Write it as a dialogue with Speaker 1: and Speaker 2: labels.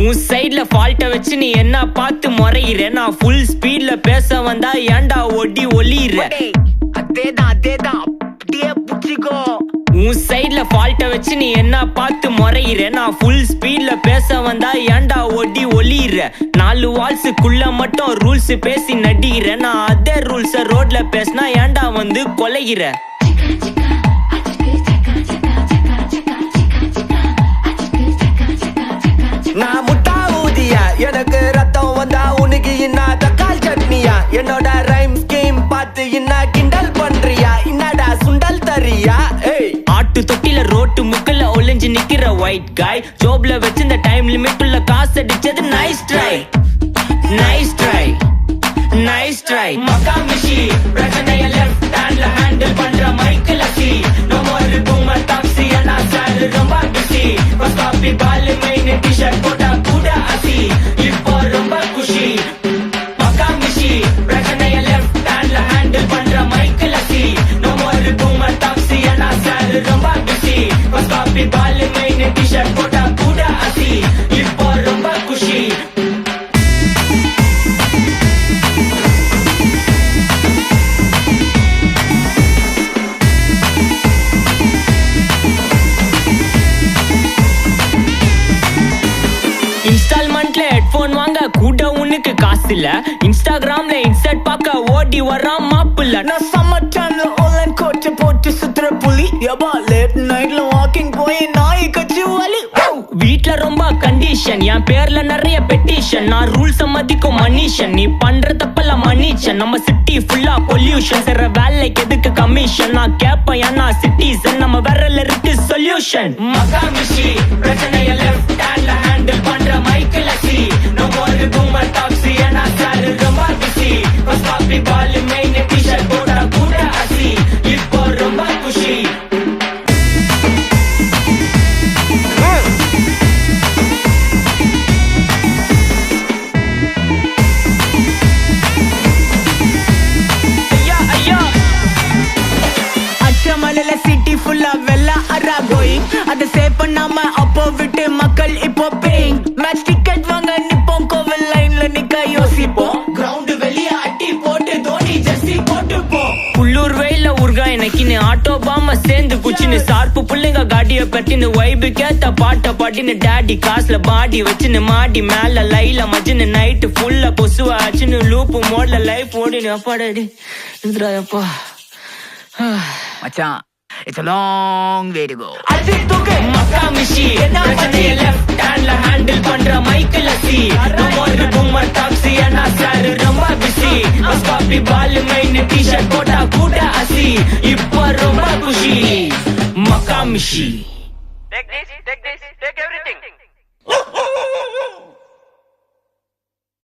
Speaker 1: உன் சைட்ல ஃபால்ட்ட வச்சு நீ என்ன பார்த்து முறையிற. நான் ஃபுல் ஸ்பீட்ல பேச வந்தா ஏன்டா ஒடி ஒளியிற.
Speaker 2: அதேதான் அப்படியே புடிச்சுக்கோ.
Speaker 1: உன் சைட்ல ஃபால்ட்ட வச்சு நீ என்ன பார்த்து முறையிற. நான் ஃபுல் ஸ்பீட்ல பேச வந்தா ஏன்டா ஒடி ஒளியிற. 4 வால்ஸுக்குள்ள மட்டும் ரூல்ஸ் பேசி நடிகிற. நான் அதே ரூல்ஸ ரோட்ல பேசினா ஏன்டா வந்து கொலைகிற.
Speaker 2: நான் முட்டா ஊதியா, எனக்கு ரத்தம் வந்தா உனக்கு இன்னா தக்காளி சட்னியா. என்னோட ரைம் ஸ்கீம் பார்த்து இன்னா கிண்டல் பண்றியா. என்னடா சுண்டல் தரியா.
Speaker 1: ஆட்டு தொட்டில ரோட்டு முக்கல ஒளிஞ்சு நிக்கிற ஒயிட் காய். ஜோப்ல வச்சிருந்த டைம் லிமிட் உள்ள காசு அடிச்சது nice try nice try nice try. மகாமிஷி பிரச்சனைய லெஃப்ட் ஹேண்ட்ல ஹேண்டில் பண்ற மைக்கேல் அசி. நோ மோர் பூமர் டாக்ஸி அண்ணா சார் ரொம்ப பிஸி. பஸ் காபி பால் மெயின் டி-ஷர்ட் போட்டா கூட அசி. இப்போ ரொம்ப குஷி. மகாமிஷி பிரச்சனைய லெஃப்ட் ஹேண்ட்ல ஹேண்டில் பண்ற மைக்கேல் அசி. நோ மோர் பூமர் டாக்ஸி அண்ணா சார் ரொம்ப பிஸி. பஸ் காபி பால் மெயின் டி-ஷர்ட் போட்டா கூட அசி. இப்போ ரொம்ப குஷி. இன்ஸ்டால்மெண்ட்ல ஹெட்போன் வாங்க கூட உனக்கு காசு இல்ல. இன்ஸ்டாகிராம்ல இன்ஸ்டன்ட் பார்க்க ஓடி வரான் மாப்பிள்ள.
Speaker 2: நான் சம்மர் டைம்ல ஆன்லைன் கோட் போட்டு சுத்துற புலி. யபா லேட் நைட்ல வாக்கிங் போய் நாய் கச்சி வலி.
Speaker 1: வீட்ல ரொம்ப கண்டிஷன், என் பேர்ல நிறைய பெட்டிஷன். நான் ரூல்ஸ் மதிக்கும் மனுஷன், நீ பண்ற தப்பெல்லாம் மன்னிச்சன். நம்ம சிட்டி ஃபுல்லா பொல்யூஷன், செய்ற வேலைக்கு எதுக்கு கமிஷன். நான் கேப்பேன் ஏன்னா சிட்டிசன், நம்ம விரல்ல இருக்கு சொல்யூஷன். மகாமிஷி பிரச்சனைய லெஃப்ட் ஹேண்ட்ல ஹேண்டில் பண்ற மைக்கேல் அசி. நோ மோர் பூமர் டாக்ஸி அண்ணா சார் ரொம்ப பிஸி. பஸ் காபி பால் மெயின் டி-ஷர்ட் போட்டா கூட அசி. இப்போ ரொம்ப குஷி.
Speaker 2: மலையில சிட்டி ஃபுல்லா வெள்ள அரா கோயிங். அதை சேவ் பண்ணாம அப்போ விட்டு மக்கள் இப்போ பேயிங். மேட்ச் டிக்கெட் வாங்க நிப்போம், கோவில் லைன்ல நிக்க யோசிப்போம். கிரவுண்ட் வெளிய அட்டி போட்டு தோனி ஜெர்சி போட்டு போ.
Speaker 1: உள்ளூர் வெயில உருகா எனக்குன்னு ஆட்டோ பாம சேர்ந்து குச்சின்னு. சார்பு புள்ளைங்க காடிய பட்டின்னு வைபு கேத்த பாட்ட பாட்டின்னு. டாடி காசுல பாடி வச்சுன்னு மாடி மேல லைல மஜின்னு. நைட்டு ஃபுல்லா கொசுவா ஆச்சுன்னு லூப்பு மோட்ல லைஃப் ஓடினு. அப்பாடாடி இந்திராயப்பா
Speaker 2: மச்சான், it's a long way to go.
Speaker 1: மகாமிஷி பிரச்சனைய லெஃப்ட் ஹேண்ட்ல ஹேண்டில் பண்ற மைக்கேல் அசி. நோ மோர் பூமர் டாக்ஸி அண்ணா சார் ரொம்ப பிஸி. பஸ் காபி பால் மெயின் டி-ஷர்ட் போட்டா கூட அசி. இப்போ ரொம்ப குஷி. மகாமிஷி.
Speaker 3: Take this, take everything.